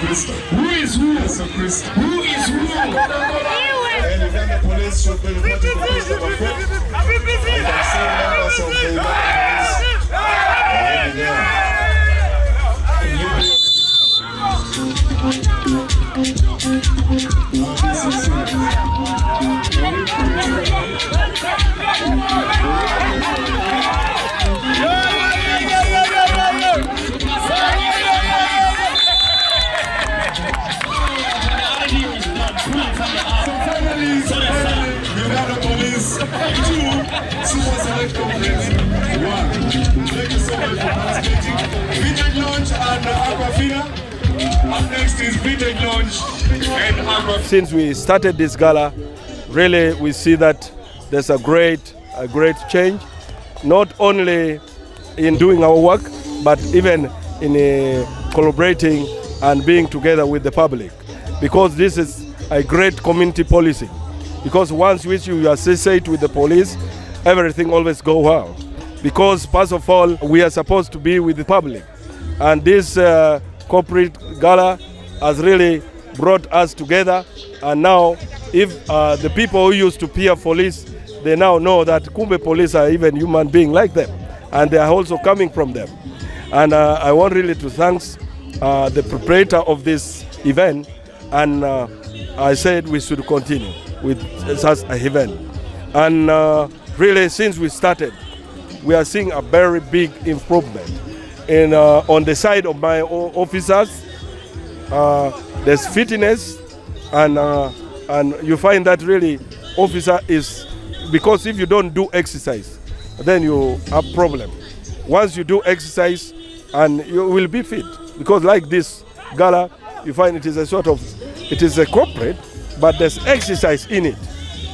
Who is who? Who is who? And then the police should be reported to the police department. You can see members of the Vintage Lounge and Aquafina. Up next is Vintage Lounge and Aquafina. Since we started this gala, really we see that there's a great change, not only in doing our work, but even in collaborating and being together with the public. Because this is a great community policing. Because once you associate with the police, everything always go well. Because first of all, we are supposed to be with the public. And this Cooporate Gala has really brought us together. And now, if the people who used to fear police, they now know that Kumbe police are even human beings like them. And they are also coming from them. And I want really to thank the proprietor of this event. And I said we should continue with such an event. And really, since we started, we are seeing a very big improvement. On the side of my officers, there's fitness, and you find that really officer is, because if you don't do exercise, then you have problem. Once you do exercise, and you will be fit, because like this gala, you find it is a sort of, it is a corporate, but there's exercise in it.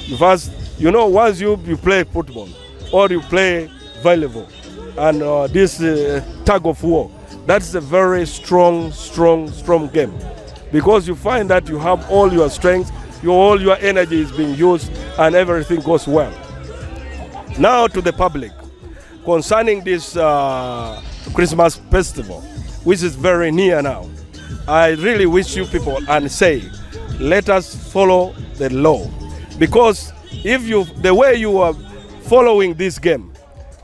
Because once you play football or you play volleyball and this tug of war, that's a very strong game, because you find that you have all your strength, all your energy is being used, and everything goes well. Now to the public, concerning this Christmas festival, which is very near now, I really wish you people and say, let us follow the law, because if the way you are following this game,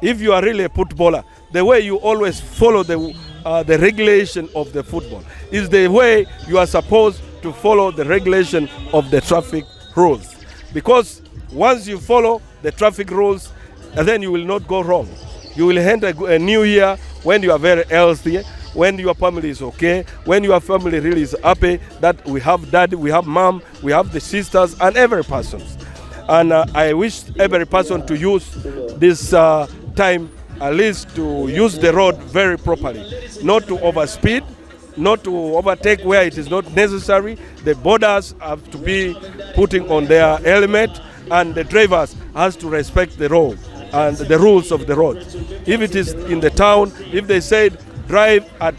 if you are really a footballer, the way you always follow the regulation of the football is the way you are supposed to follow the regulation of the traffic rules. Because once you follow the traffic rules, then you will not go wrong. You will enter a new year when you are very healthy, when your family is okay, when your family really is happy that we have dad, we have mom, we have the sisters, and every person. And I wish every person to use this time at least to use the road very properly, not to overspeed, not to overtake where it is not necessary. The boarders have to be putting on their helmet, and the drivers has to respect the road and the rules of the road. If it is in the town, if they said drive at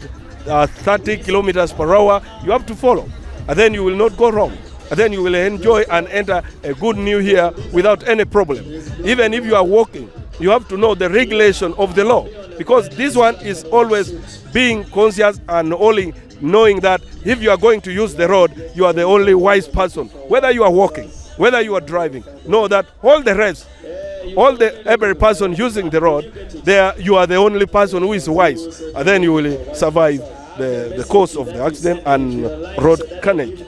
30 kilometers per hour, you have to follow, and then you will not go wrong. And then you will enjoy and enter a good new year without any problem. Even if you are walking, you have to know the regulation of the law, because this one is always being conscious and only knowing that if you are going to use the road, you are the only wise person. Whether you are walking, whether you are driving, know that all the rest, every person using the road, you are the only person who is wise, and then you will survive the cause of the accident and road carnage.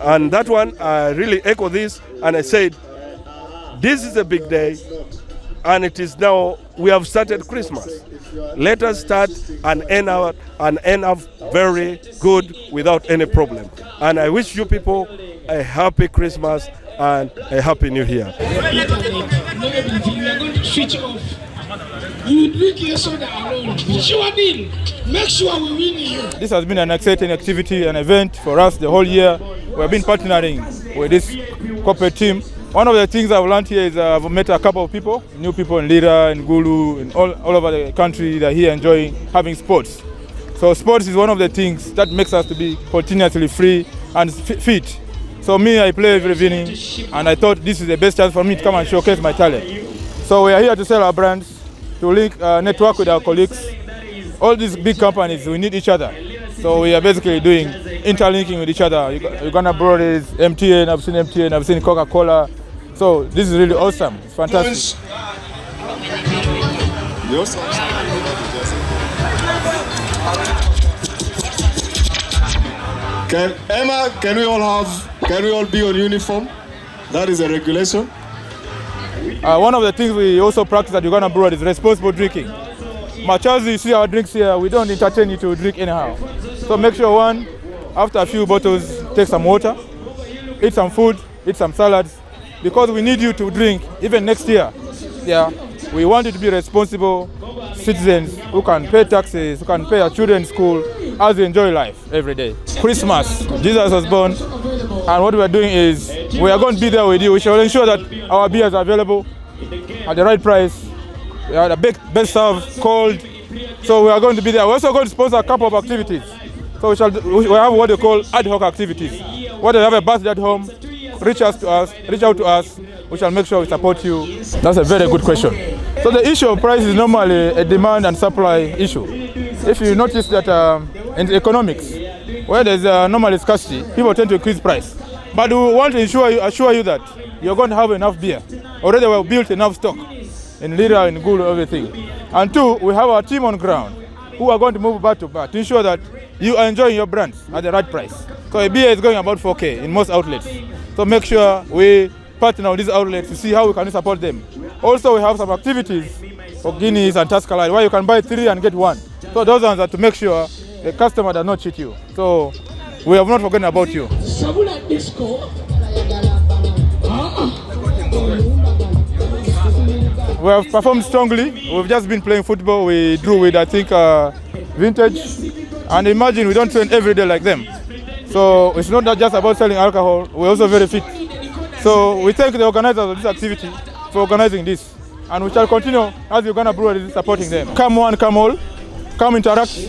And that one, I really echo this, and I said, this is a big day, and it is now, we have started Christmas. Let us start and end up very good without any problem. And I wish you people a happy Christmas and a happy New Year. Switch off. You drink your soda alone. Sure deal. Make sure we win you. This has been an exciting activity, an event for us the whole year. We have been partnering with this corporate team. One of the things I've learned here is I've met a couple of people, new people in Lira, in Gulu, and all over the country that are here enjoying having sports. So sports is one of the things that makes us to be continuously free and fit. So me, I play every evening, and I thought this is the best chance for me to come and showcase my talent. So we are here to sell our brands, to link, network with our colleagues. All these big companies, we need each other. So we are basically doing interlinking with each other. Uganda Breweries, MTN, I've seen MTN, I've seen Coca-Cola. So this is really awesome. It's fantastic. Can we all be on uniform? That is a regulation. One of the things we also practice at Uganda Breweries is responsible drinking. Much as you see our drinks here, we don't entertain you to drink anyhow. So make sure one, after a few bottles, take some water, eat some food, eat some salads, because we need you to drink even next year. Yeah, we want you to be responsible citizens who can pay taxes, who can pay our children's school, as we enjoy life every day. Christmas, Jesus was born, and what we are doing is we are going to be there with you. We shall ensure that our beers are available at the right price. We are the best served, cold. So we are going to be there. We're also going to sponsor a couple of activities. So we have what they call ad hoc activities. Whether you have a birthday at home, reach out to us. We shall make sure we support you. That's a very good question. So the issue of price is normally a demand and supply issue. If you notice that in economics, where there's normally scarcity, people tend to increase price. But we want to assure you that you're going to have enough beer. Already we've built enough stock in Lira, in Gulu, everything. And two, we have our team on ground who are going to move bar to bar to ensure that you are enjoying your brands at the right price. So a beer is going about 4K in most outlets. So make sure we partner with these outlets to see how we can support them. Also, we have some activities for Guineas and Tuscalite where you can buy 3 and get 1. So those ones are to make sure the customer does not cheat you. So we have not forgotten about you. We have performed strongly. We've just been playing football. We drew with, I think, Vintage. And imagine we don't train every day like them. So it's not just about selling alcohol. We're also very fit. So we thank the organizers of this activity for organizing this. And we shall continue as Uganda Breweries supporting them. Come one, come all. Come interact.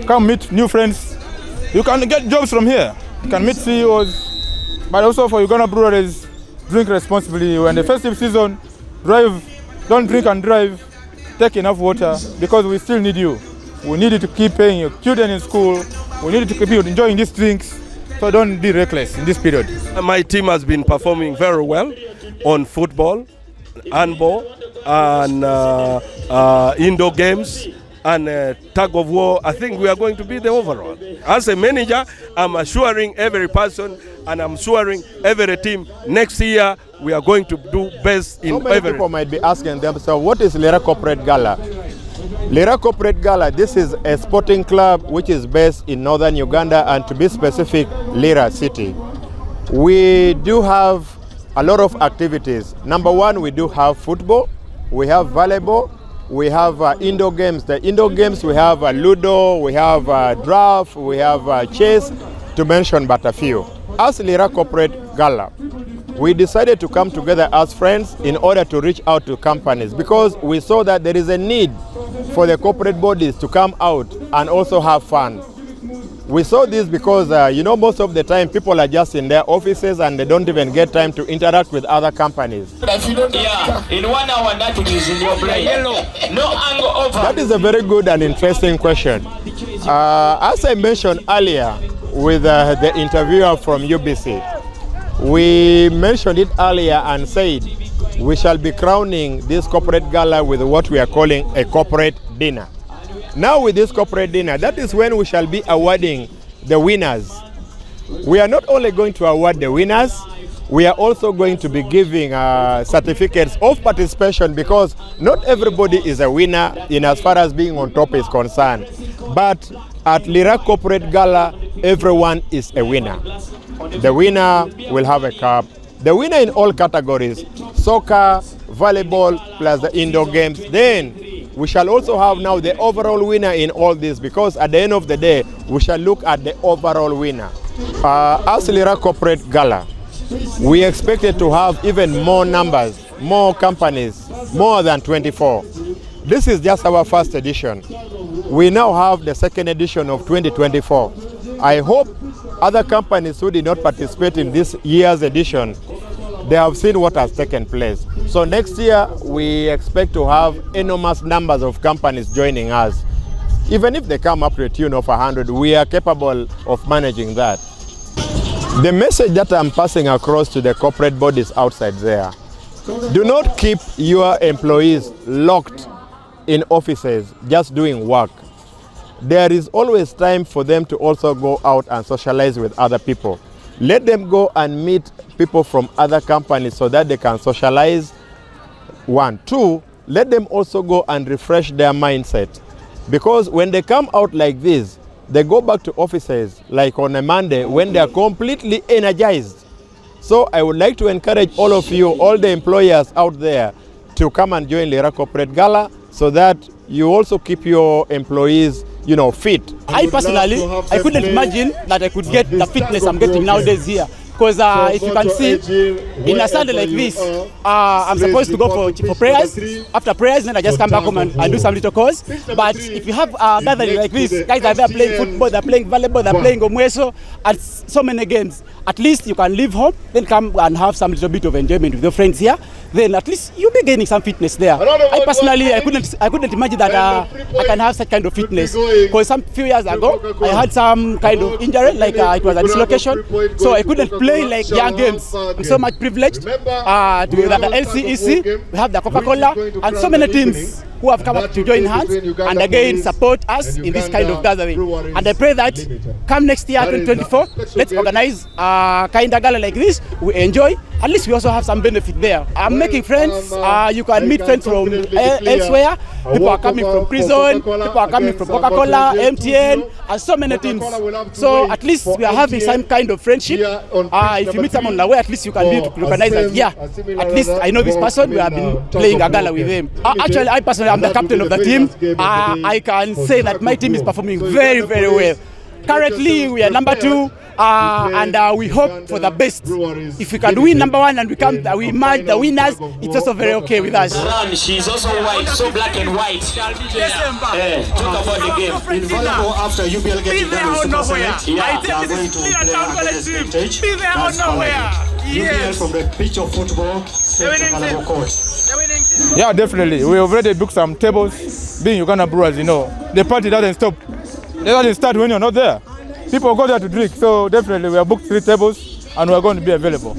Come meet new friends. You can get jobs from here. You can meet CEOs. But also for Uganda Breweries, drink responsibly. We're in the festive season. Don't drink and drive. Take enough water because we still need you. We need you to keep paying your children in school. We need you to keep enjoying these drinks. So don't be reckless in this period. My team has been performing very well on football, handball, and indoor games, and tug of war. I think we are going to be the overall. As a manager, I'm assuring every person and I'm assuring every team next year we are going to do best in every. People might be asking themselves, what is Lira Cooporate Gala? Lira Cooporate Gala, this is a sporting club which is based in northern Uganda, and to be specific, Lira City. We do have a lot of activities. Number one, we do have football, we have volleyball, we have indoor games. The indoor games, we have Ludo, we have draft, we have chess, to mention but a few. As Lira Cooporate Gala, we decided to come together as friends in order to reach out to companies, because we saw that there is a need for the corporate bodies to come out and also have fun. We saw this because, most of the time people are just in their offices and they don't even get time to interact with other companies. Yeah, in 1 hour nothing is in your brain. No angle over. That is a very good and interesting question. As I mentioned earlier with the interviewer from UBC, we mentioned it earlier and said we shall be crowning this corporate gala with what we are calling a corporate dinner. Now with this corporate dinner, that is when we shall be awarding the winners. We are not only going to award the winners, we are also going to be giving certificates of participation, because not everybody is a winner in as far as being on top is concerned. But at Lira Cooporate Gala, everyone is a winner. The winner will have a cup. The winner in all categories, soccer, volleyball, plus the indoor games. Then we shall also have now the overall winner in all this, because at the end of the day, we shall look at the overall winner. As Lira Cooporate Gala, we expected to have even more numbers, more companies, more than 24. This is just our first edition. We now have the second edition of 2024. I hope other companies who did not participate in this year's edition, they have seen what has taken place. So next year, we expect to have enormous numbers of companies joining us. Even if they come up to a tune of 100, we are capable of managing that. The message that I'm passing across to the corporate bodies outside there, do not keep your employees locked in offices just doing work. There is always time for them to also go out and socialize with other people. Let them go and meet people from other companies so that they can socialize. 1. 2, let them also go and refresh their mindset. Because when they come out like this, they go back to offices like on a Monday when they are completely energized. So I would like to encourage all of you, all the employers out there, to come and join Lira Cooporate Gala so that you also keep your employees, you know, fit. I personally, I couldn't imagine that I could get the fitness I'm getting nowadays here. Because if you can see, in a Sunday like this, I'm supposed to go for prayers. After prayers, then I just come back home and do some little course. But if you have a gathering like this, guys are there playing football, they're playing volleyball, they're playing omweso, and so many games. At least you can leave home, then come and have some little bit of enjoyment with your friends here. Then at least you'll be gaining some fitness there. I personally, I couldn't imagine that I can have such kind of fitness. Because some few years ago, I had some kind of injury, like it was a dislocation. So I couldn't play like young games. I'm so much privileged to the LCEC, we have the Coca-Cola, and so many teams who have come up to join hands and again support us in this kind of gathering. And I pray that come next year, 2024, let's organize a kind of gala like this. We enjoy. At least we also have some benefit there. I'm making friends. You can meet friends from elsewhere. People are coming from prison. People are coming from Coca-Cola, MTN, and so many teams. So at least we are having some kind of friendship. If you meet someone on the way, at least you can be to recognize that, yeah, at least I know this person. We have been playing a gala with him. Actually, I personally am the captain of the team. I can say that my team is performing very, very well. Currently, we are number 2. And we hope for the best. If we can win number 1 and we match the winners, it's also very okay with us. She's also white, so black and white. Talk about the game. In volleyball, after UPL getting done with Super Select, they are going to play against Vintage. That's UPL from the pitch of football, straight to volleyball court. Yeah, definitely. We already booked some tables. Being Uganda Brewers, you know, the party doesn't stop. It doesn't start when you're not there. People go there to drink, so definitely we have booked 3 tables and we are going to be available.